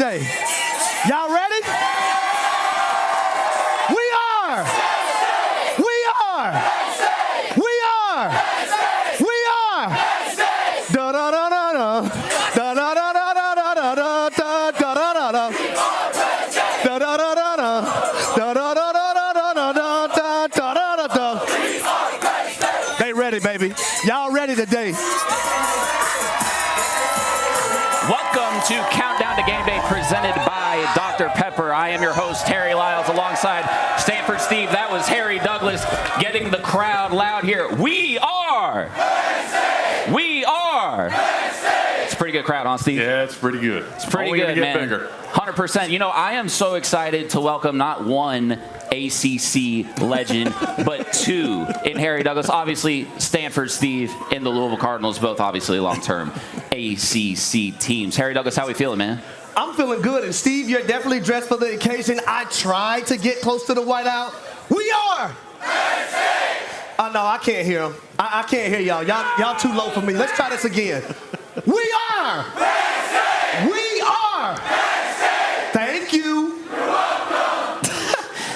today. Y'all ready? We are. Da da da da da. Da da da da da da da da da da da da da. Da da da da da. Da da da da da da da da da da da. They ready, baby. Y'all ready today? Welcome to Countdown to Game Day presented by Dr. Pepper. I am your host, Harry Lyles, alongside Stanford Steve. That was Harry Douglas getting the crowd loud here. We are. It's a pretty good crowd, huh, Steve? Yeah, it's pretty good. It's pretty good, man. Bigger. 100%. You know, I am so excited to welcome not one ACC legend, but two in Harry Douglas. Obviously, Stanford Steve and the Louisville Cardinals, both obviously long-term ACC teams. Harry Douglas, how we feeling, man? I'm feeling good. And, Steve, you're definitely dressed for the occasion. I tried to get close to the whiteout. We are. Oh, no, I can't hear him. I can't hear y'all. Y'all too low for me. Let's try this again. We are. We are. Thank you. You're welcome.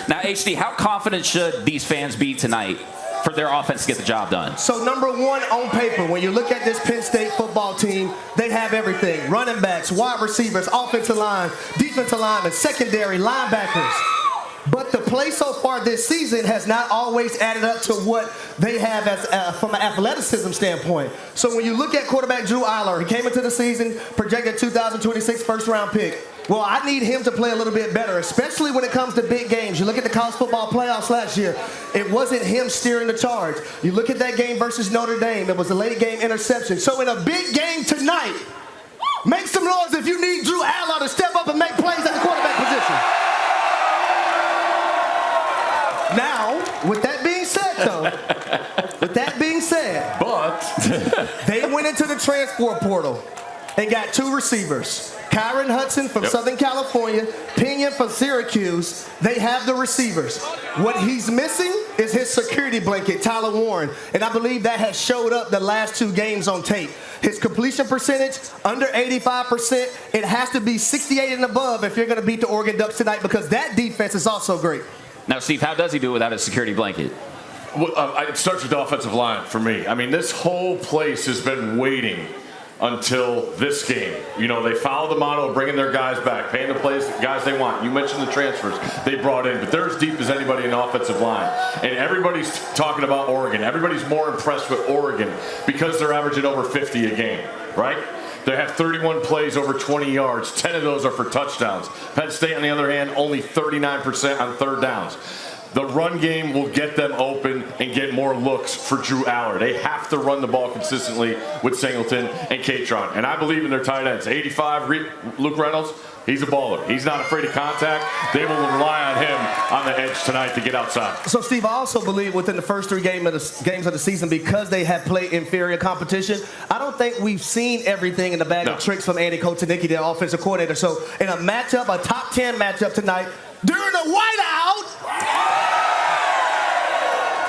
Now, HD, how confident should these fans be tonight for their offense to get the job done? So, number one, on paper, when you look at this Penn State football team, they have everything. Running backs, wide receivers, offensive line, defensive linemen, secondary, linebackers. But the play so far this season has not always added up to what they have as from an athleticism standpoint. So when you look at quarterback Drew Eiler, he came into the season projected 2026 first-round pick. Well, I need him to play a little bit better, especially when it comes to big games. You look at the college football playoffs last year, it wasn't him steering the charge. You look at that game versus Notre Dame, it was a late game interception. So in a big game tonight, make some noise if you need Drew Eiler to step up and make plays at the quarterback position. Now, with that being said, they went into the transfer portal and got two receivers. Kyron Hudson from Southern California, Pinion from Syracuse. They have the receivers. What he's missing is his security blanket, Tyler Warren, and I believe that has showed up the last two games on tape. His completion percentage, under 85%. It has to be 68 and above if you're going to beat the Oregon Ducks tonight because that defense is also great. Now, Steve, how does he do it without a security blanket? Well, it starts with the offensive line for me. I mean, this whole place has been waiting until this game. You know, they follow the motto of bringing their guys back, paying the guys they want. You mentioned the transfers they brought in, but they're as deep as anybody in the offensive line. And everybody's talking about Oregon. Everybody's more impressed with Oregon because they're averaging over 50 a game, right? They have 31 plays over 20 yards. 10 of those are for touchdowns. Penn State, on the other hand, only 39% on third downs. The run game will get them open and get more looks for Drew Aller. They have to run the ball consistently with Singleton and Catron. And I believe in their tight ends. 85, Luke Reynolds, he's a baller. He's not afraid of contact. They will rely on him on the edge tonight to get outside. So, Steve, I also believe within the first three games of the season, because they have played inferior competition, I don't think we've seen everything in the bag of tricks from Andy Kotelnicki, their offensive coordinator. So, in a matchup, a top 10 matchup tonight, during the whiteout,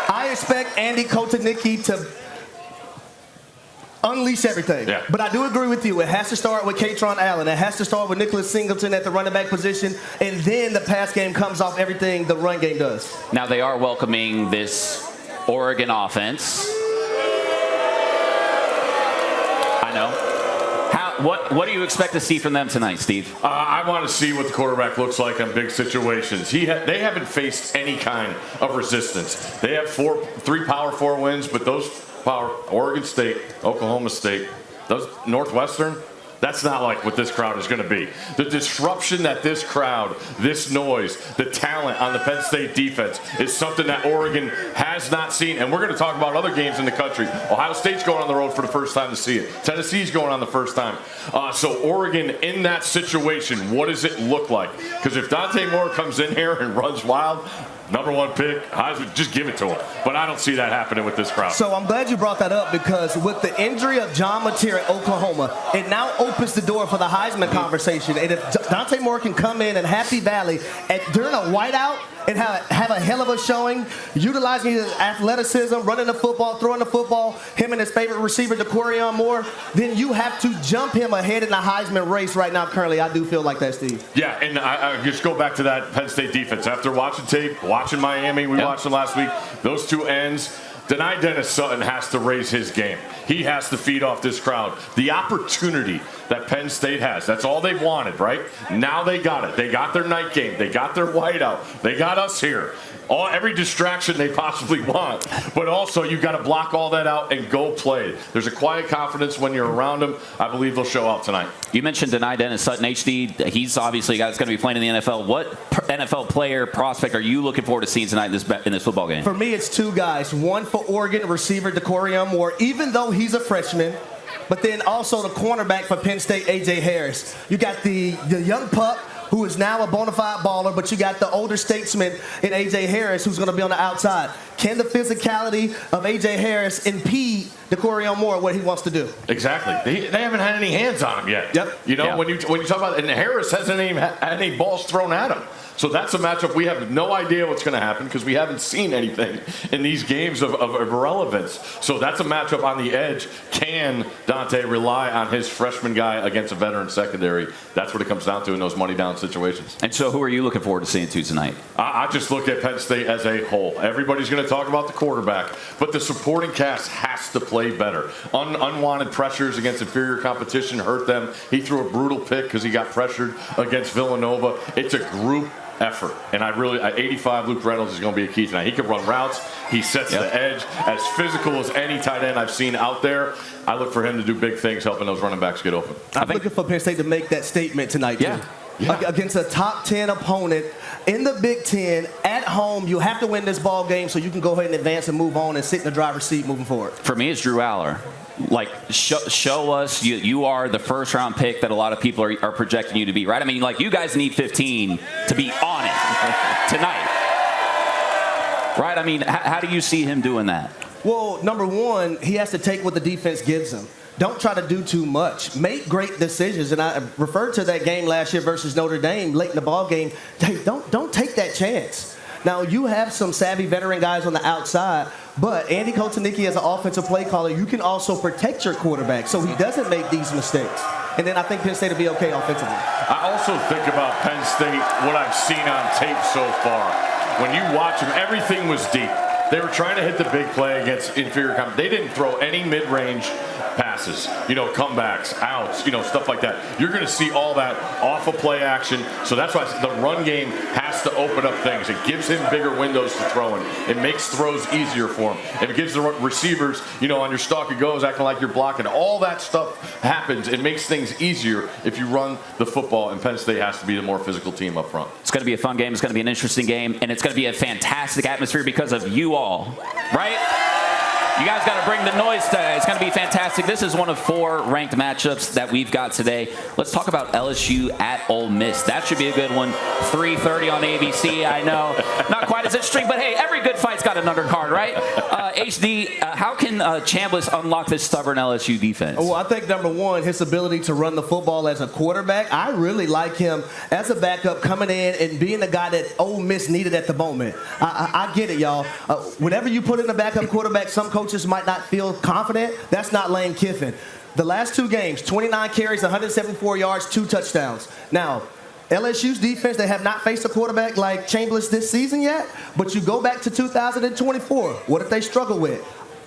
I expect Andy Kotelnicki to unleash everything. Yeah. But I do agree with you. It has to start with Catron Allen. It has to start with Nicholas Singleton at the running back position. And then the pass game comes off everything the run game does. Now they are welcoming this Oregon offense. I know. What do you expect to see from them tonight, Steve? I want to see what the quarterback looks like in big situations. They haven't faced any kind of resistance. They have three Power 4 wins, but those Oregon State, Oklahoma State, those Northwestern, that's not like what this crowd is going to be. The disruption that this crowd, this noise, the talent on the Penn State defense is something that Oregon has not seen. And we're going to talk about other games in the country. Ohio State's going on the road for the first time to see it. Tennessee's going on the first time. So Oregon in that situation, what does it look like? Because if Dante Moore comes in here and runs wild, number one pick, Heisman, just give it to him. But I don't see that happening with this crowd. So I'm glad you brought that up because with the injury of John Mateer at Oklahoma, it now opens opens the door for the Heisman conversation. And if Dante Moore can come in Happy Valley during a whiteout and have a hell of a showing, utilizing his athleticism, running the football, throwing the football, him and his favorite receiver, DeCorian Moore, then you have to jump him ahead in the Heisman race right now currently. I do feel like that, Steve. Yeah, and I just go back to that Penn State defense. After watching tape, watching Miami, we watched them last week, those two ends, Denai Dennis Sutton has to raise his game. He has to feed off this crowd. The opportunity that Penn State has, that's all they've wanted, right? Now they got it. They got their night game. They got their whiteout. They got us here. Every distraction they possibly want. But also, you've got to block all that out and go play. There's a quiet confidence when you're around them. I believe they'll show out tonight. You mentioned Denai Dennis Sutton, HD. He's obviously a guy that's going to be playing in the NFL. What NFL player prospect are you looking forward to seeing tonight in this football game? For me, it's two guys. One for Oregon, receiver DeCorian Moore, even though he's a freshman. But then also the cornerback for Penn State, A.J. Harris. You got the young pup, who is now a bona fide baller, but you got the older statesman in A.J. Harris, who's going to be on the outside. Can the physicality of A.J. Harris impede DeCorian Moore what he wants to do? Exactly. They haven't had any hands on him yet. Yep. You know, when you talk about, and Harris hasn't even had any balls thrown at him. So that's a matchup we have no idea what's going to happen because we haven't seen anything in these games of relevance. So that's a matchup on the edge. Can Dante rely on his freshman guy against a veteran secondary? That's what it comes down to in those money down situations. And so who are you looking forward to seeing tonight? I just look at Penn State as a whole. Everybody's going to talk about the quarterback, but the supporting cast has to play better. Unwanted pressures against inferior competition hurt them. He threw a brutal pick because he got pressured against Villanova. It's a group effort. And at 85, Luke Reynolds is going to be a key tonight. He can run routes. He sets the edge. As physical as any tight end I've seen out there, I look for him to do big things, helping those running backs get open. I'm looking for Penn State to make that statement tonight, too. Against a top 10 opponent in the Big Ten at home, you have to win this ball game so you can go ahead and advance and move on and sit in the driver's seat moving forward. For me, it's Drew Aller. Like, show us you are the first round pick that a lot of people are projecting you to be, right? I mean, like, you guys need 15 to be on it tonight, right? I mean, how do you see him doing that? Well, number one, he has to take what the defense gives him. Don't try to do too much. Make great decisions. And I referred to that game last year versus Notre Dame late in the ball game. Hey, don't take that chance. Now, you have some savvy veteran guys on the outside, but Andy Kotelnicki as an offensive play caller, you can also protect your quarterback so he doesn't make these mistakes. And then I think Penn State will be okay offensively. I also think about Penn State, what I've seen on tape so far. When you watch them, everything was deep. They were trying to hit the big play against inferior competition. They didn't throw any mid-range passes, comebacks, outs, stuff like that. You're going to see all that off of play action. So that's why the run game has to open up things. It gives him bigger windows to throw in. It makes throws easier for him. And it gives the receivers, on your stalk it goes, acting like you're blocking. All that stuff happens. It makes things easier if you run the football, and Penn State has to be the more physical team up front. It's going to be a fun game. It's going to be an interesting game, and it's going to be a fantastic atmosphere because of you all, right? You guys got to bring the noise today. It's going to be fantastic. This is one of 4 ranked matchups that we've got today. Let's talk about LSU at Ole Miss. That should be a good one. 3:30 on ABC. I know, not quite as interesting, but hey, every good fight's got an undercard, right? HD, how can Chambliss unlock this stubborn LSU defense? Well, I think number one, his ability to run the football as a quarterback. I really like him as a backup coming in and being the guy that Ole Miss needed at the moment. I get it, y'all. Whenever you put in a backup quarterback, some coaches might not feel confident. That's not Lane Kiffin. The last 2 games, 29 carries, 174 yards, 2 touchdowns. Now, LSU's defense, they have not faced a quarterback like Chambliss this season yet, but you go back to 2024. What if they struggle with?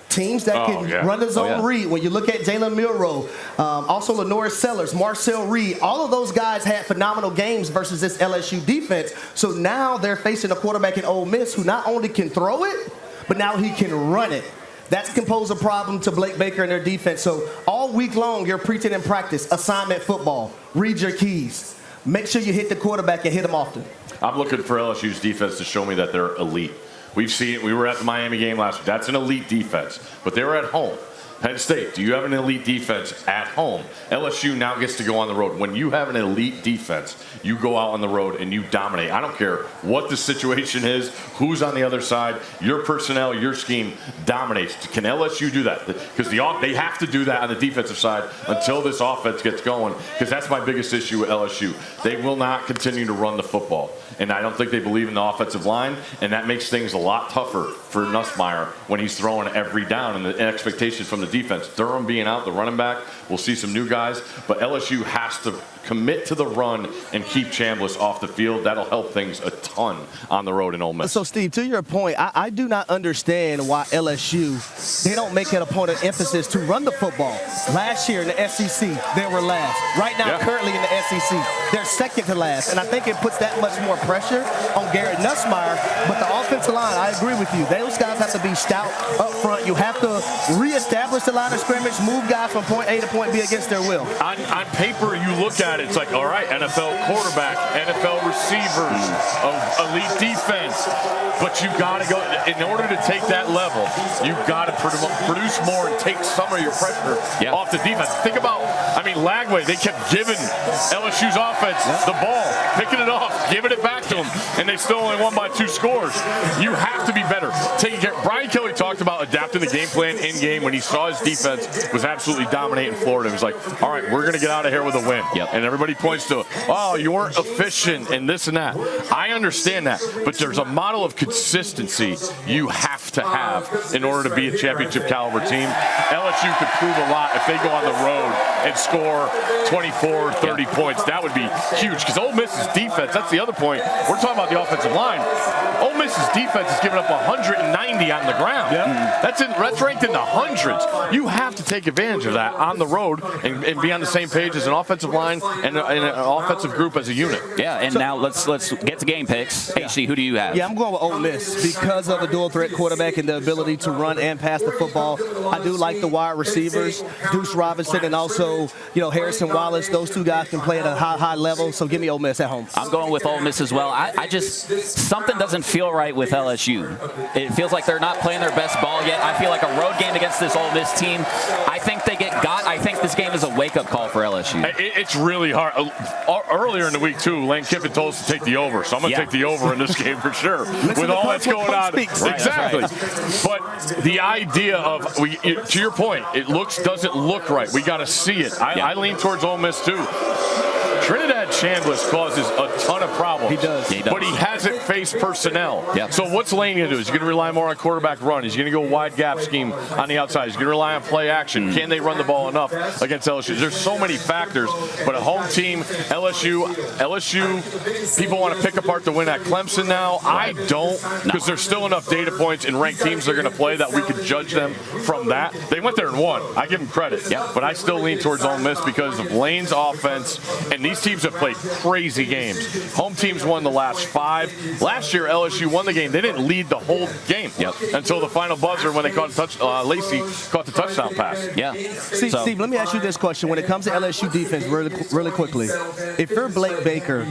Teams that can run the zone read. When you look at Jalen Milroe, also Lenoris Sellers, Marcel Reed, all of those guys had phenomenal games versus this LSU defense. So now they're facing a quarterback in Ole Miss who not only can throw it, but now he can run it. That's can pose a problem to Blake Baker and their defense. So all week long, you're preaching in practice, assignment football, read your keys. Make sure you hit the quarterback and hit him often. I'm looking for LSU's defense to show me that they're elite. We've seen it. We were at the Miami game last week. That's an elite defense, but they were at home. Penn State, do you have an elite defense at home? LSU now gets to go on the road. When you have an elite defense, you go out on the road and you dominate. I don't care what the situation is, who's on the other side, your personnel, your scheme dominates. Can LSU do that? Because they have to do that on the defensive side until this offense gets going, because that's my biggest issue with LSU. They will not continue to run the football. And I don't think they believe in the offensive line, and that makes things a lot tougher for Nussmeier when he's throwing every down and the expectation from the defense. Durham being out, the running back, we'll see some new guys, but LSU has to commit to the run and keep Chambliss off the field. That'll help things a ton on the road in Ole Miss. So, Steve, to your point, I do not understand why LSU, they don't make it a point of emphasis to run the football. Last year in the SEC, they were last. Right now, currently in the SEC, they're second to last. And I think it puts that much more pressure on Garrett Nussmeier. But the offensive line, I agree with you. Those guys have to be stout up front. You have to reestablish the line of scrimmage, move guys from point A to point B against their will. On paper, you look at it, it's like, all right, NFL quarterback, NFL receivers, elite defense. But you got to go, in order to take that level, you've got to produce more and take some of your pressure off the defense. Think about, Lagway, they kept giving LSU's offense the ball, picking it off, giving it back to them, and they still only won by 2 scores. You have to be better. Taking care. Brian Kelly talked about adapting the game plan in game when he saw his defense was absolutely dominating Florida. He was like, all right, we're going to get out of here with a win. And everybody points to, oh, you weren't efficient and this and that. I understand that, but there's a model of consistency you have to have in order to be a championship caliber team. LSU could prove a lot if they go on the road and score 24, 30 points. That would be huge, because Ole Miss's defense, that's the other point. We're talking about the offensive line. Ole Miss's defense is giving up 190 on the ground. That's ranked in the hundreds. You have to take advantage of that on the road and be on the same page as an offensive line and an offensive group as a unit. Now let's get to game picks. HC, who do you have? I'm going with Ole Miss because of a dual threat quarterback and the ability to run and pass the football. I do like the wide receivers, Deuce Robinson and also, Harrison Wallace. Those two guys can play at a high level. So give me Ole Miss at home. I'm going with Ole Miss as well. I just, something doesn't feel right with LSU. It feels like they're not playing their best ball yet. I feel like a road game against this Ole Miss team, I think they get got. I think this game is a wake-up call for LSU. It's really hard. Earlier in the week, too, Lane Kiffin told us to take the over. So I'm going to take the over in this game for sure. With all that's going on. Exactly. But the idea of, to your point, doesn't look right. We got to see it. I lean towards Ole Miss, too. Trinidad Chambliss causes a ton of problems. He does. But he hasn't faced personnel. So what's Lane going to do? Is he going to rely more on quarterback run? Is he going to go wide gap scheme on the outside? Is he going to rely on play action? Can they run the ball enough against LSU? There's so many factors. But a home team, LSU, people want to pick apart the win at Clemson now. I don't, because there's still enough data points and ranked teams they're going to play that we could judge them from that. They went there and won. I give them credit. But I still lean towards Ole Miss because of Lane's offense, and these teams have played crazy games. Home teams won the last 5. Last year, LSU won the game. They didn't lead the whole game until the final buzzer when they caught Lacey caught the touchdown pass. Steve, let me ask you this question. When it comes to LSU defense, really quickly, if you're Blake Baker,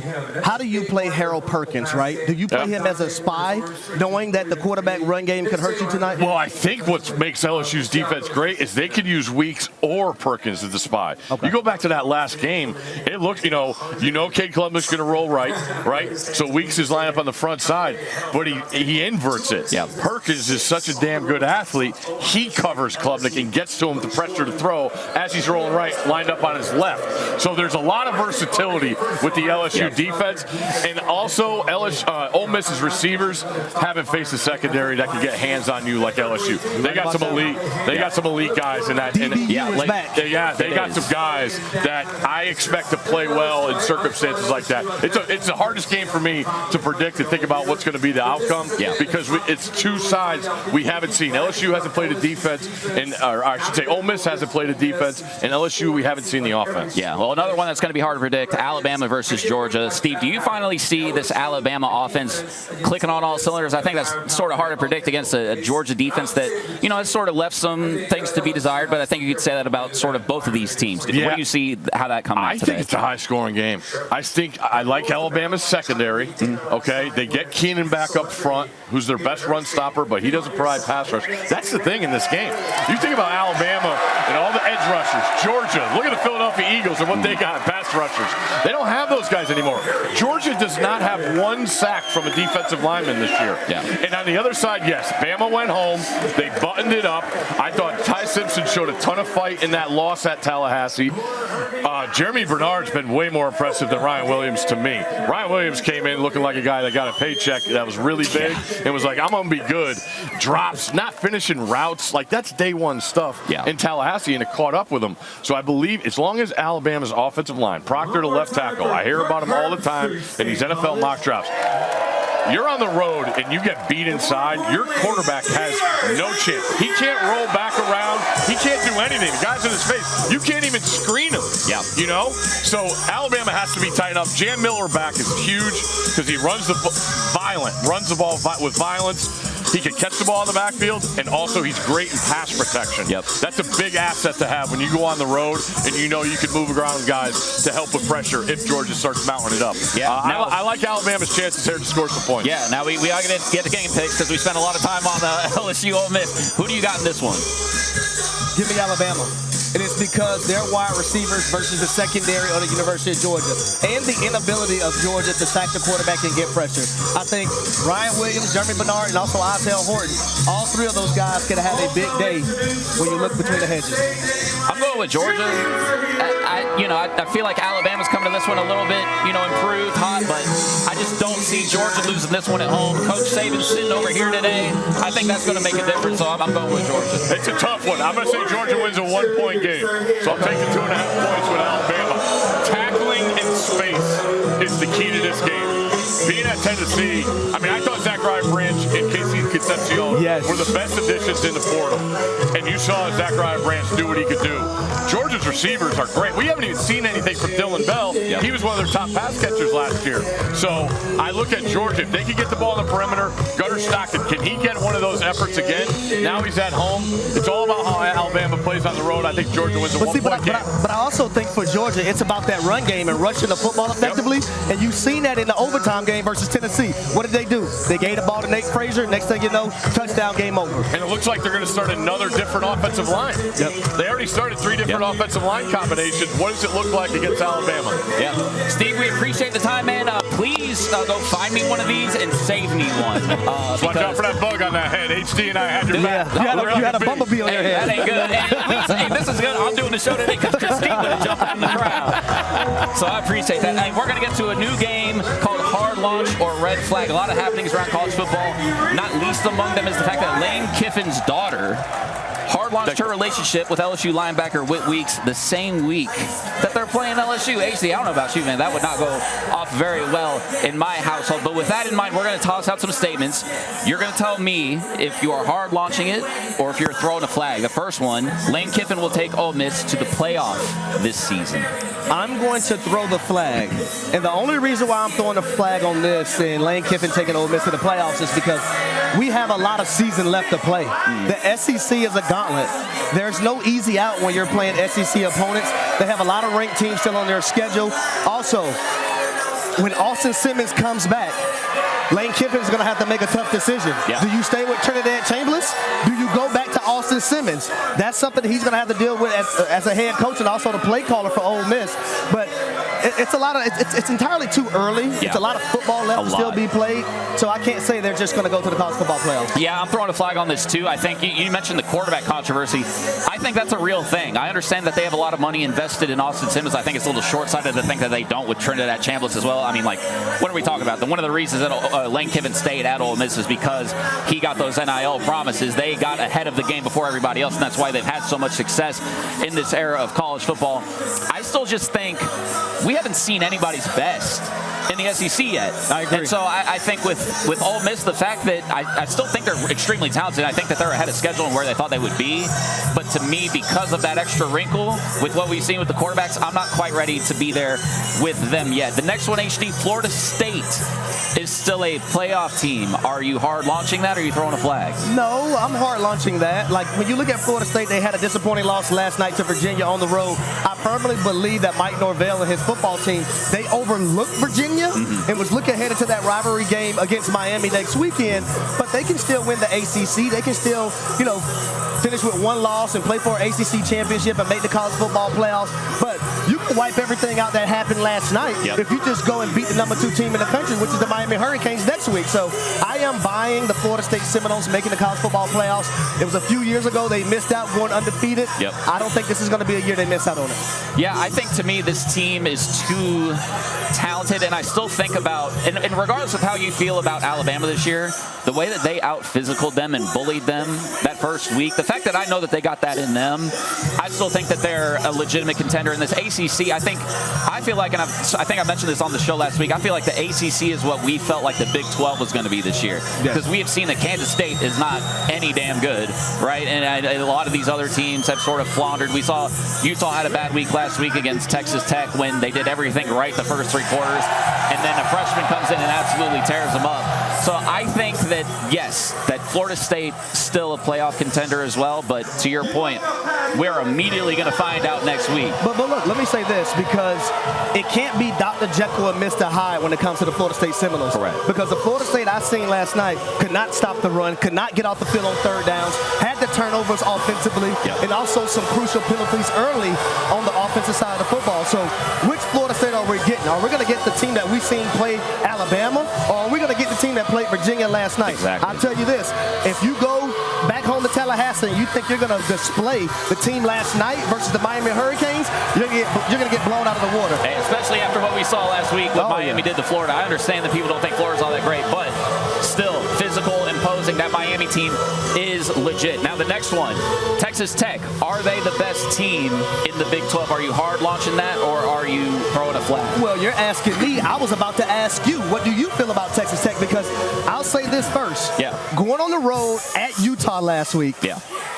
how do you play Harold Perkins, right? Do you play him as a spy, knowing that the quarterback run game could hurt you tonight? Well, I think what makes LSU's defense great is they could use Weeks or Perkins as the spy. You go back to that last game, it looked, Cade Columbus is going to roll right? So Weeks is lined up on the front side, but he inverts it. Perkins is such a damn good athlete. He covers Klubnik and gets to him the pressure to throw as he's rolling right, lined up on his left. So there's a lot of versatility with the LSU defense. And also, Ole Miss's receivers haven't faced a secondary that can get hands on you like LSU. They got some elite. They got some elite guys in that. They got some guys that I expect to play well in circumstances like that. It's the hardest game for me to predict and think about what's going to be the outcome because it's two sides we haven't seen. LSU hasn't played a defense, or I should say Ole Miss hasn't played a defense, and LSU we haven't seen the offense. Well, another one that's going to be hard to predict, Alabama versus Georgia. Steve, do you finally see this Alabama offense clicking on all cylinders? I think that's sort of hard to predict against a Georgia defense that, has sort of left some things to be desired, but I think you could say that about sort of both of these teams. What do you see how that coming out today? I think it's a high-scoring game. game. I think I like Alabama's secondary. Okay, they get Keenan back up front, who's their best run stopper, but he doesn't provide pass rush. That's the thing in this game. You think about Alabama and all the edge rushers. Georgia, look at the Philadelphia Eagles and what they got, pass rushers. They don't have those guys anymore. Georgia does not have one sack from a defensive lineman this year. Yeah. And on the other side, yes, Bama went home. They buttoned it up. I thought Ty Simpson showed a ton of fight in that loss at Tallahassee. Jeremy Bernard's been way more impressive than Ryan Williams to me. Ryan Williams came in looking like a guy that got a paycheck that was really big and was like, I'm going to be good. Drops, not finishing routes. Like, that's day one stuff in Tallahassee, and it caught up with him. So I believe as long as Alabama's offensive line, Proctor to left tackle, I hear about him all the time in these NFL mock drafts. You're on the road and you get beat inside, your quarterback has no chance. He can't roll back around. He can't do anything. The guy's in his face. You can't even screen him. Yeah. You know? So Alabama has to be tightened up. Jam Miller back is huge because he runs the ball with violence. He can catch the ball in the backfield, and also he's great in pass protection. Yep. That's a big asset to have when you go on the road and you know you can move around guys to help with pressure if Georgia starts mounting it up. Yeah. I like Alabama's chances here to score some points. Yeah, now we are going to get the game picks because we spent a lot of time on LSU Ole Miss. Who do you got in this one? Give me Alabama. And it's because they're wide receivers versus the secondary of the University of Georgia and the inability of Georgia to sack the quarterback and get pressure. I think Ryan Williams, Jeremy Bernard, and also Isaiah Horton, all three of those guys could have a big day when you look between the hedges. I'm going with Georgia. I feel like Alabama's coming to this one a little bit, improved, hot, but I just don't see Georgia losing this one at home. Coach Saban's sitting over here today. I think that's going to make a difference, so I'm going with Georgia. It's a tough one. I'm going to say Georgia wins a 1-point game. So I'm taking 2.5 points with Alabama. Tackling in space is the key to this game. Being at Tennessee, I thought Zachariah Branch and Casey Concepcion were the best additions in the portal. And you saw Zachariah Branch do what he could do. Georgia's receivers are great. We haven't even seen anything from Dylan Bell. Yep. He was one of their top pass catchers last year. So I look at Georgia. If they can get the ball on the perimeter, Gunnar Stockton, can he get one of those efforts again? Now he's at home. It's all about how Alabama plays on the road. I think Georgia wins a 1-point game. But I also think for Georgia, it's about that run game and rushing the football effectively. Yep. And you've seen that in the overtime game versus Tennessee. What did they do? They gave the ball to Nate Frazier. Next thing you know, touchdown, game over. And it looks like they're going to start another different offensive line. Yep. They already started 3 different offensive line combinations. What does it look like against Alabama? Yeah. Steve, we appreciate the time, man. Please go find me one of these and save me one. Watch out for that bug on that head. HD and I had your back. You had a bumblebee on your head. That ain't good. Hey, this is good. I'm doing the show today because Christine going to jump in the crowd. So I appreciate that. And we're going to get to a new game called Hard Launch or Red Flag. A lot of happenings around college football. Not least among them is the fact that Lane Kiffin's daughter hard launched her relationship with LSU linebacker Whit Weeks the same week that they're playing LSU. HD, I don't know about you, man. That would not go off very well in my household. But with that in mind, we're going to toss out some statements. You're going to tell me if you are hard launching it or if you're throwing a flag. The first one, Lane Kiffin will take Ole Miss to the playoff this season. I'm going to throw the flag. And the only reason why I'm throwing a flag on this and Lane Kiffin taking Ole Miss to the playoffs is because we have a lot of season left to play. The SEC is a gauntlet. There's no easy out when you're playing SEC opponents. They have a lot of ranked teams still on their schedule. Also, when Austin Simmons comes back, Lane Kiffin is going to have to make a tough decision. Yeah. Do you stay with Trinidad Chambliss? Do you go back to Austin Simmons? That's something that he's going to have to deal with as a head coach and also the play caller for Ole Miss. But it's entirely too early. Yeah. It's a lot of football left to still be played. So I can't say they're just going to go to the college football playoffs. Yeah, I'm throwing a flag on this too. I think you mentioned the quarterback controversy. I think that's a real thing. I understand that they have a lot of money invested in Austin Simmons. I think it's a little short-sighted to think that they don't with Trinidad Chambliss as well. What are we talking about? One of the reasons that Lane Kiffin stayed at Ole Miss is because he got those NIL promises. They got ahead of the game before everybody else, and that's why they've had so much success in this era of college football. I still just think we haven't seen anybody's best in the SEC yet. I agree. And so I think with Ole Miss, the fact that I still think they're extremely talented. I think that they're ahead of schedule and where they thought they would be. But to me, because of that extra wrinkle with what we've seen with the quarterbacks, I'm not quite ready to be there with them yet. The next one, HD, Florida State is still a playoff team. Are you hard launching that, or are you throwing a flag? No, I'm hard launching that. Like, when you look at Florida State, they had a disappointing loss last night to Virginia on the road. I firmly believe that Mike Norvell and his football team, they overlooked Virginia and was looking ahead into that rivalry game against Miami next weekend. But they can still win the ACC. They can still, finish with one loss and play for an ACC championship and make the college football playoffs. But you can wipe everything out that happened last night if you just go and beat the number 2 team in the country, which is the Miami Hurricanes, next week. So I am buying the Florida State Seminoles making the college football playoffs. It was a few years ago they missed out going undefeated. I don't think this is going to be a year they miss out on it. Yeah, I think to me this team is too talented, and I still think about, and regardless of how you feel about Alabama this year, the way that they out-physicaled them and bullied them that first week, the fact that I know that they got that in them, I still think that they're a legitimate contender in this ACC. I feel like, and I think I mentioned this on the show last week, I feel like the ACC is what we felt like the Big 12 was going to be this year. Because we have seen that Kansas State is not any damn good, right? And a lot of these other teams have sort of floundered. We saw Utah had a bad week last week against Texas Tech when they did everything right the first 3 quarters, and then a freshman comes in and absolutely tears them up. So I think that, yes, that Florida State still a playoff contender as well, but to your point, we're immediately going to find out next week. But look, let me say this, because it can't be Dr. Jekyll and Mr. Hyde when it comes to the Florida State Seminoles. Correct. Because the Florida State I seen last night could not stop the run, could not get off the field on third downs, had the turnovers offensively, and also some crucial penalties early on the offensive side of the football. So which Florida State are we getting? Are we going to get the team that we seen play Alabama, or are we going to get the team that played Virginia last night? Exactly. I'll tell you this, if you go back home to Tallahassee and you think you're going to display the team last night versus the Miami Hurricanes, you're going to get blown out of the water. Hey, especially after what we saw last week, what Miami did to Florida. I understand that people don't think Florida's all that great, but still, physical, imposing, that Miami team is legit. Now the next one, Texas Tech. Are they the best team in the Big 12? Are you hard launching that, or are you throwing a flag? Well, you're asking me. I was about to ask you, what do you feel about Texas Tech? Because I'll say this first. Going on the road at Utah last week,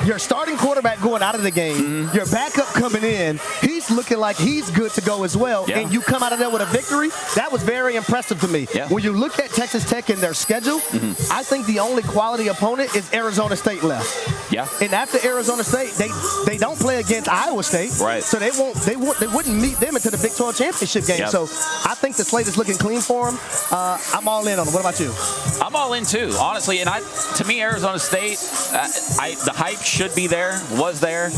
your starting quarterback going out of the game, your backup coming in, he's looking like he's good to go as well, and you come out of there with a victory. That was very impressive to me. When you look at Texas Tech and their schedule, I think the only quality opponent is Arizona State left. And after Arizona State, they don't play against Iowa State, so they wouldn't meet them into the Big 12 championship game. So I think the slate is looking clean for them. I'm all in on them. What about you? I'm all in too, honestly. And to me, Arizona State, the hype should be there, was there.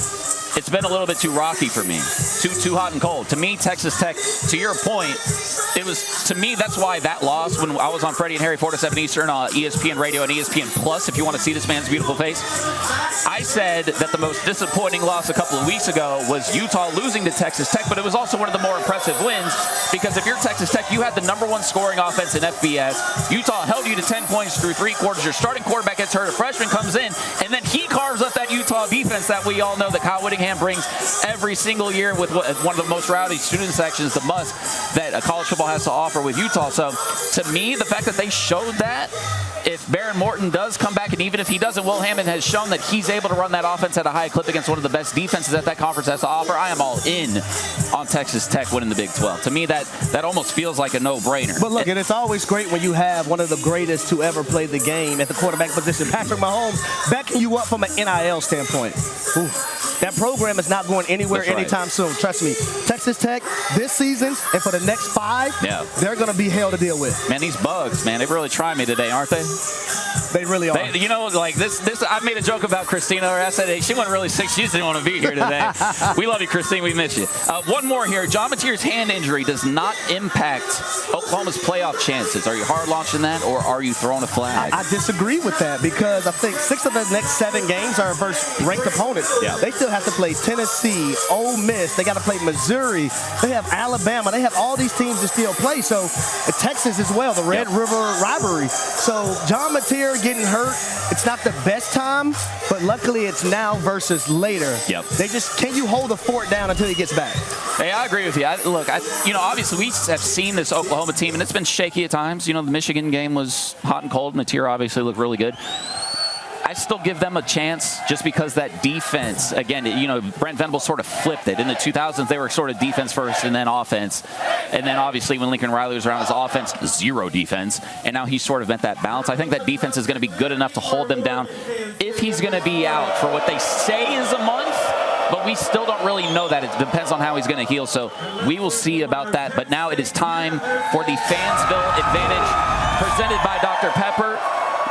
It's been a little bit too rocky for me, too hot and cold. To me, Texas Tech, to your point, it was, to me, that's why that loss, when I was on Freddie and Harry 4 to 7 Eastern on ESPN Radio and ESPN Plus, if you want to see this man's beautiful face, I said that the most disappointing loss a couple of weeks ago was Utah losing to Texas Tech, but it was also one of the more impressive wins, because if you're Texas Tech, you had the #1 scoring offense in FBS. Utah held you to 10 points through 3 quarters. Your starting quarterback gets hurt, a freshman comes in, and then he carves up that Utah defense that we all know that Kyle Whittingham brings every single year with one of the most rowdy student sections, the must that a college football has to offer with Utah. So to me, the fact that they showed that, if Baron Morton does come back, and even if he doesn't, Will Hammond has shown that he's able to run that offense at a high clip against one of the best defenses that conference has to offer. I am all in on Texas Tech winning the Big 12. To me, that almost feels like a no-brainer. But look, and it's always great when you have one of the greatest to ever play the game at the quarterback position, Patrick Mahomes, backing you up from an NIL standpoint. Ooh. That program is not going anywhere anytime soon. Trust me. Texas Tech, this season and for the next 5, they're going to be hell to deal with. Man, these bugs, man, they've really tried me today, aren't they? They really are. You know, like this. I made a joke about Christina. I said, hey, she wasn't really sick. She just didn't want to be here today. We love you, Christine. We miss you. One more here. John Mateer's hand injury does not impact Oklahoma's playoff chances. Are you hard launching that, or are you throwing a flag? I disagree with that, because I think 6 of the next 7 games are versus ranked opponents. They still have to play Tennessee, Ole Miss. They got to play Missouri. They have Alabama. They have all these teams to still play. So Texas as well, the Red River rivalry. So John Mateer getting hurt, it's not the best time, but luckily it's now versus later. They just, can you hold the fort down until he gets back? Hey, I agree with you. Obviously we have seen this Oklahoma team, and it's been shaky at times. The Michigan game was hot and cold, and the tier obviously looked really good. I still give them a chance just because that defense, again, Brent Venables sort of flipped it. In the 2000s, they were sort of defense first and then offense. And then obviously when Lincoln Riley was around, his offense, zero defense. And now he's sort of met that balance. I think that defense is going to be good enough to hold them down if he's going to be out for what they say is a month. But we still don't really know that. It depends on how he's going to heal. So we will see about that. But now it is time for the Fansville Advantage presented by Dr. Pepper.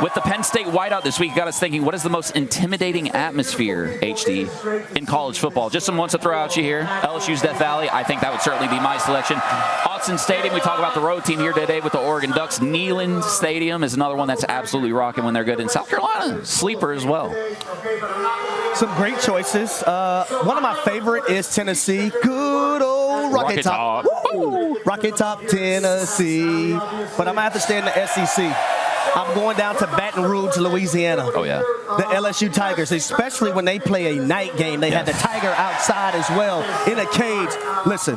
With the Penn State whiteout this week, got us thinking, what is the most intimidating atmosphere, HD, in college football? Just some ones to throw out you here. LSU's Death Valley, I think that would certainly be my selection. Autzen Stadium, we talk about the road team here today with the Oregon Ducks. Neyland Stadium is another one that's absolutely rocking when they're good. In South Carolina, sleeper as well. Some great choices. One of my favorite is Tennessee. Good old Rocket Top. Rocket Top, Tennessee. But I'm going to have to stay in the SEC. I'm going down to Baton Rouge, Louisiana. Oh, yeah. The LSU Tigers, especially when they play a night game. They have the Tiger outside as well in a cage. Listen,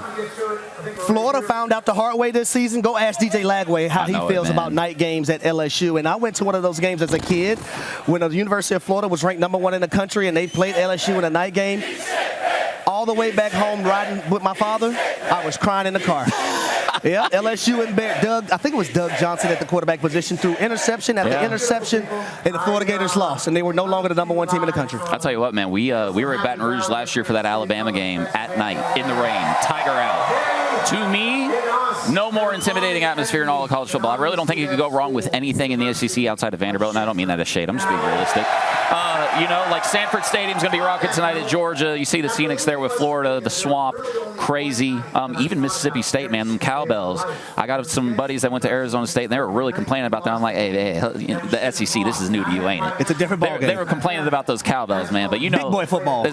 Florida found out the hard way this season. Go ask DJ Lagway how he feels about night games at LSU. And I went to one of those games as a kid when the University of Florida was ranked #1 in the country, and they played LSU in a night game. All the way back home riding with my father, I was crying in the car. Yeah, LSU and Doug, I think it was Doug Johnson at the quarterback position, threw interception after interception, and the Florida Gators lost, and they were no longer the #1 team in the country. I'll tell you what, man, we were at Baton Rouge last year for that Alabama game at night in the rain, Tiger out. To me, no more intimidating atmosphere in all of college football. I really don't think you could go wrong with anything in the SEC outside of Vanderbilt, and I don't mean that as shade. I'm just being realistic. Like Stanford Stadium's going to be rocking tonight at Georgia. You see the Phoenix there with Florida, the Swamp, crazy. Even Mississippi State, man, them cowbells. I got some buddies that went to Arizona State, and they were really complaining about that. I'm like, hey, the SEC, this is new to you, ain't it? It's a different ballgame. They were complaining about those cowbells, man. But Big boy football.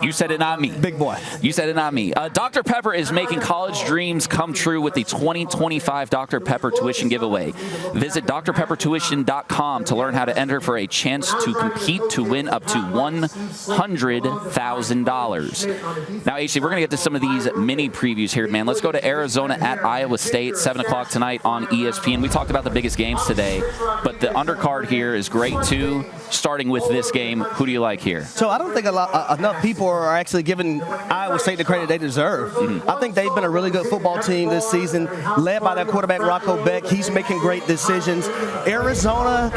You said it, not me. Big boy. You said it, not me. Dr. Pepper is making college dreams come true with the 2025 Dr. Pepper tuition giveaway. Visit drpeppertuition.com to learn how to enter for a chance to compete to win up to $100,000. Now, HC, we're going to get to some of these mini previews here, man. Let's go to Arizona at Iowa State, 7 o'clock tonight on ESPN. We talked about the biggest games today, but the undercard here is great, too. Starting with this game, who do you like here? So I don't think enough people are actually giving Iowa State the credit they deserve. I think they've been a really good football team this season, led by their quarterback, Rocco Beck. He's making great decisions. Arizona,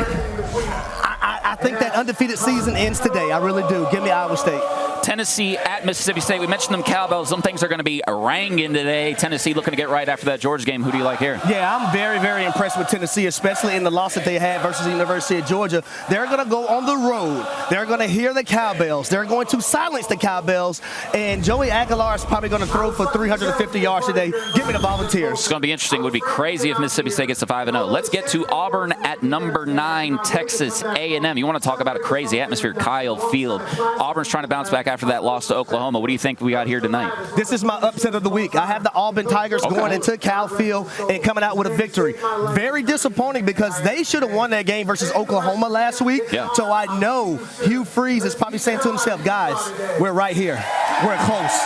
I think that undefeated season ends today. I really do. Give me Iowa State. Tennessee at Mississippi State. We mentioned them cowbells. Some things are going to be ringing today. Tennessee looking to get right after that Georgia game. Who do you like here? Yeah, I'm very, very impressed with Tennessee, especially in the loss that they had versus the University of Georgia. They're going to go on the road. They're going to hear the cowbells. They're going to silence the cowbells. And Joey Aguilar is probably going to throw for 350 yards today. Give me the Volunteers. It's going to be interesting. It would be crazy if Mississippi State gets to 5-0. Let's get to Auburn at #9, Texas A&M. You want to talk about a crazy atmosphere, Kyle Field. Auburn's trying to bounce back after that loss to Oklahoma. What do you think we got here tonight? This is my upset of the week. I have the Auburn Tigers going into Cal Field and coming out with a victory. Very disappointing because they should have won that game versus Oklahoma last week. Yeah. So I know Hugh Freeze is probably saying to himself, guys, we're right here. We're close.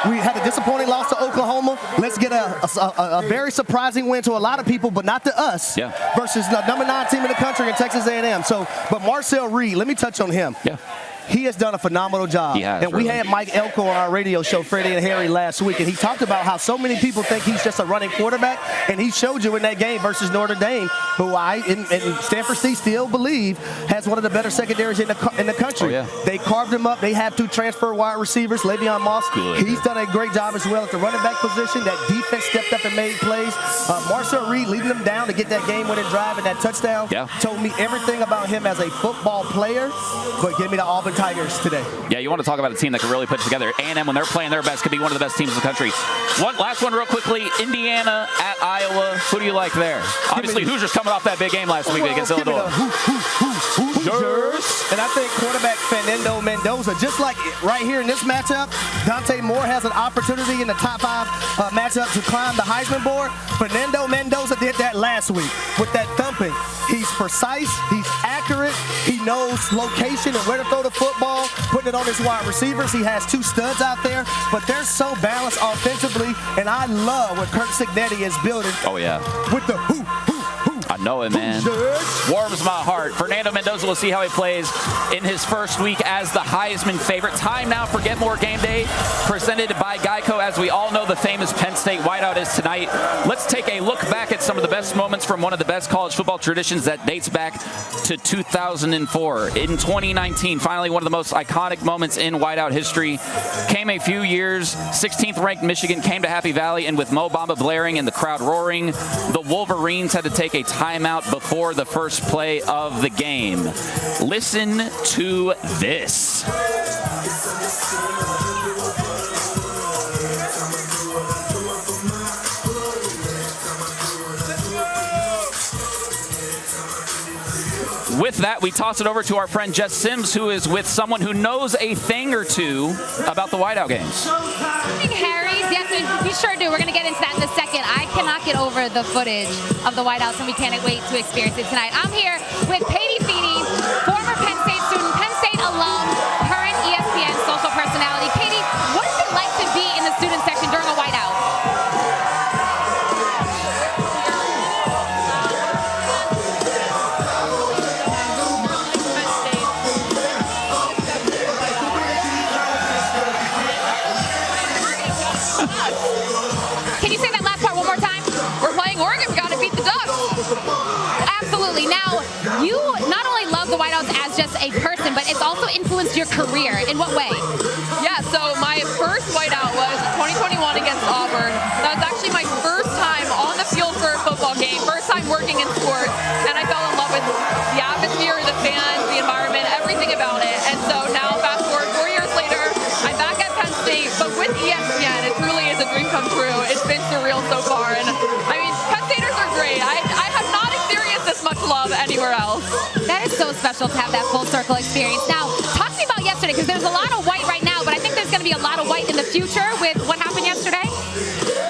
We had a disappointing loss to Oklahoma. Let's get a very surprising win to a lot of people, but not to us, versus the #9 team in the country in Texas A&M. But Marcel Reed, let me touch on him. Yeah. He has done a phenomenal job. He has, and we had Mike Elko on our radio show, Freddie and Harry, last week, and he talked about how so many people think he's just a running quarterback, and he showed you in that game versus Notre Dame, who and Stanford Steve still believe has one of the better secondaries in the country. Oh, yeah. They carved him up. They have 2 transfer wide receivers, Le'Veon Moss. Good. He's done a great job as well at the running back position. That defense stepped up and made plays. Marcel Reed leading them down to get that game-winning drive and that touchdown told me everything about him as a football player, but give me the Auburn Tigers today. Yeah, you want to talk about a team that can really put it together. A&M, when they're playing their best, could be one of the best teams in the country. Last one real quickly, Indiana at Iowa. Who do you like there? Obviously, Hoosiers coming off that big game last week against Illinois. Hoosiers. And I think quarterback Fernando Mendoza Mendoza. Just like right here in this matchup, Dante Moore has an opportunity in the top 5 matchup to climb the Heisman board. Fernando Mendoza did that last week with that thumping. He's precise, he's accurate, he knows location and where to throw the football, putting it on his wide receivers. He has 2 studs out there, but they're so balanced offensively, and I love what Kirk Cignetti is building. Oh, yeah. With the hoo. I know it, man. Warms my heart. Fernando Mendoza, will see how he plays in his first week as the Heisman favorite. Time now for Get More Game Day, presented by Geico. As we all know, the famous Penn State whiteout is tonight. Let's take a look back at some of the best moments from one of the best college football traditions that dates back to 2004. In 2019, finally one of the most iconic moments in whiteout history came a few years. 16th ranked Michigan came to Happy Valley, and with Mo Bamba blaring and the crowd roaring, the Wolverines had to take a timeout before the first play of the game. Listen to this. With that, we toss it over to our friend Jess Sims, who is with someone who knows a thing or two about the whiteout games. Harry's, yes, we sure do. We're going to get into that in a second. I cannot get over the footage of the whiteouts, and we can't wait to experience it tonight. I'm here with Feeney, former Penn State student, Penn State alum, current ESPN social personality. Katie, what is it like to be in the student section during a whiteout? Absolutely. Now, you not only love the whiteouts as just a person, but it's also influenced your career. In what way? Yeah, so my first whiteout was 2021 against Auburn. That was actually my first time on the field for a football game, first time working in sports, and I fell in love with the atmosphere, the fans, the environment, everything about it. And so now, fast forward 4 years later, I'm back at Penn State, but with ESPN, it truly is a dream come true. It's been surreal so far, and I mean, Penn Staters are great. I have not experienced this much love anywhere else. That is so special to have that full circle experience. Now, talk to me about yesterday, because there's a lot of white right now, but I think there's going to be a lot of white in the future with what happened yesterday.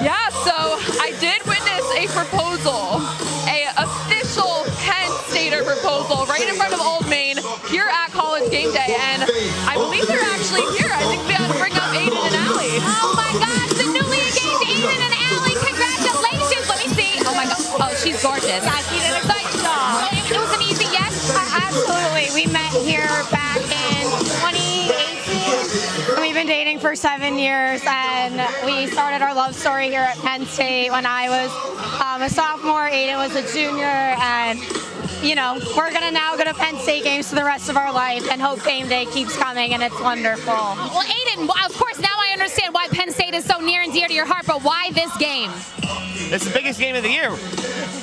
Yeah, so I did witness a proposal, a official Penn Stater proposal right in front of Old Main here at College Game Day, and I believe they're actually here. I think we had to bring up Aiden and Allie. Oh my gosh, the newly engaged Aiden and Allie, congratulations. Let me see. Oh my God, oh, she's gorgeous. Yeah, she did a great job. It was an easy yes? Absolutely. We met here back in 2018. We've been dating for 7 years, and we started our love story here at Penn State when I was a sophomore, Aiden was a junior, and you know, we're going to now go to Penn State games for the rest of our life and hope game day keeps coming, and it's wonderful. Well, Aiden, of course, now I understand why Penn State is so near and dear to your heart, but why this game? It's the biggest game of the year.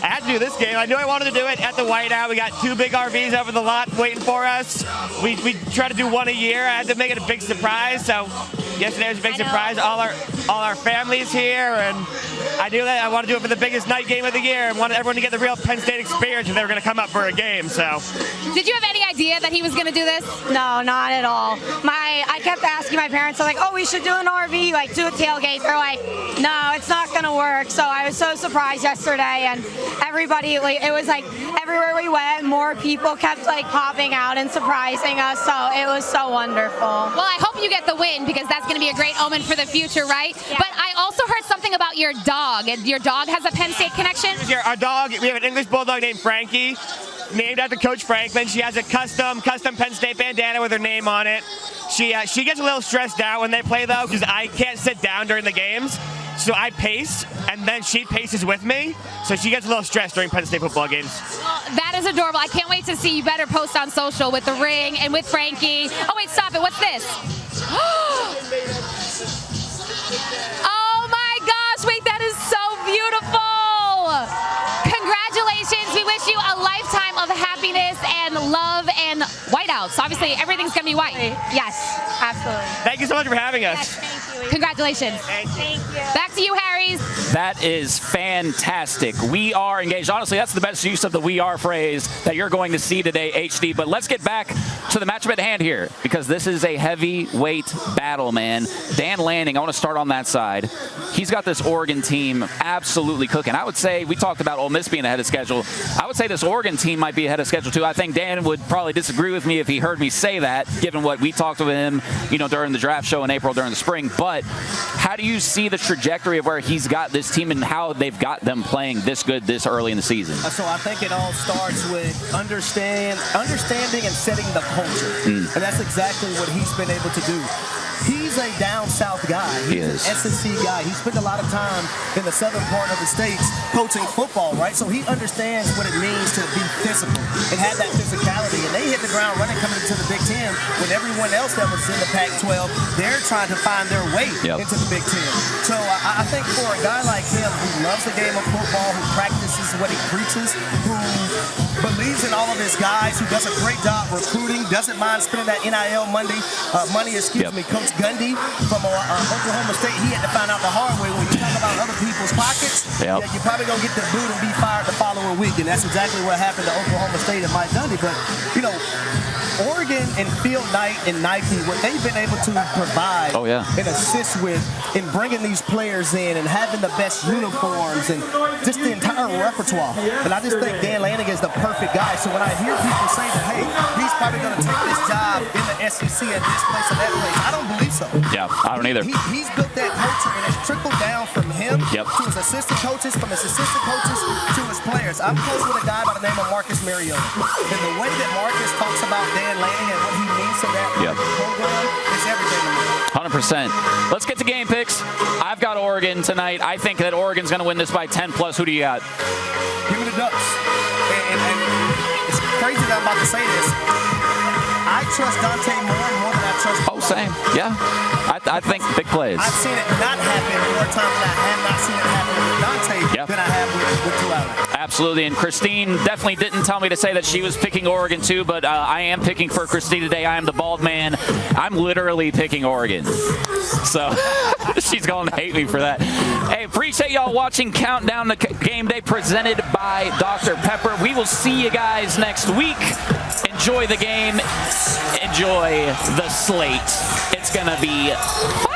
I had to do this game. I knew I wanted to do it at the whiteout. We got 2 big RVs over the lot waiting for us. We try to do one a year. I had to make it a big surprise. So yesterday was a big surprise. All our families here, and I knew that I want to do it for the biggest night game of the year. I wanted everyone to get the real Penn State experience if they were going to come up for a game. So, did you have any idea that he was going to do this? No, not at all. I kept asking my parents, I'm like, oh, we should do an RV, like do a tailgate. They're like, no, it's not going to work. So I was so surprised yesterday, and everybody, it was like everywhere we went, more people kept like popping out and surprising us. So it was so wonderful. Well, I hope you get the win, because that's going to be a great omen for the future, right? Yeah. But I also heard something about your dog. Your dog has a Penn State connection? our dog, we have an English bulldog named Frankie, named after Coach Franklin. She has a custom Penn State bandana with her name on it. She gets a little stressed out when they play, though, because I can't sit down during the games. So I pace, and then she paces with me. So she gets a little stressed during Penn State football games. Well, that is adorable. I can't wait to see. You better post on social with the ring and with Frankie. Oh, wait, stop it. What's this? Oh, my gosh. Wait, that is so beautiful. Congratulations. We wish you a lifetime of happiness and love and whiteout. whiteouts. So obviously, everything's going to be white. Yes, absolutely. Thank you so much for having us. Yes, thank you. Congratulations. Thank you. Back to you, Harry's. That is fantastic. We are engaged. Honestly, that's the best use of the "we are" phrase that you're going to see today, HD. But let's get back to the matchup at hand here, because this is a heavyweight battle, man. Dan Lanning, I want to start on that side. He's got this Oregon team absolutely cooking. I would say, we talked about Ole Miss being ahead of schedule. I would say this Oregon team might be ahead of schedule too. I think Dan would probably disagree with me if he heard me say that, given what we talked with him, during the draft show in April, during the spring. But how do you see the trajectory of where he's got this team and how they've got them playing this good this early in the season? So I think it all starts with understanding and setting the culture. And that's exactly what he's been able to do. He's a down south guy. He's an SEC guy. He spent a lot of time in the southern part of the states coaching football, right? So he understands what it means to be physical and have that physicality. And they hit the ground running coming into the Big Ten when everyone else that was in the Pac-12, they're trying to find their way into the Big Ten. So I think for a guy like him who loves the game of football, who practices what he preaches, who believes in all of his guys, who does a great job recruiting, doesn't mind spending that NIL money, Coach Gundy from Oklahoma State, he had to find out the hard way. When you talk about other people's pockets, you're probably going to get the boot and be fired the following week. And that's exactly what happened to Oklahoma State and Mike Gundy. But, Oregon and Phil Knight and Nike, what they've been able to provide and assist with in bringing these players in and having the best uniforms and just the entire repertoire. And I just think Dan Lanning is the perfect guy. So when I hear people say that, hey, he's probably going to take this job in the SEC at this place or that place, I don't believe so. Yeah, I don't either. He's built that culture, and it's trickled down from him to his assistant coaches, from his assistant coaches to his players. I'm close with a guy by the name of Marcus Mariota. And the way that Marcus talks about Dan Lanning and what he means to that program is everything to me. 100%. Let's get to game picks. I've got Oregon tonight. I think that Oregon's going to win this by 10+. Who do you got? Give me the Ducks. And it's crazy that I'm about to say this. I trust Dante more than I trust. Oh, same. Yeah. I think big plays. I've seen it not happen more times than I have not seen it happen with Dante than I have with Drew Allen. Absolutely. And Christine definitely didn't tell me to say that she was picking Oregon too, but I am picking for Christine today. I am the bald man. I'm literally picking Oregon. So she's going to hate me for that. Hey, appreciate y'all watching Countdown to Game Day presented by Dr. Pepper. We will see you guys next week. Enjoy the game. Enjoy the slate. It's going to be fun.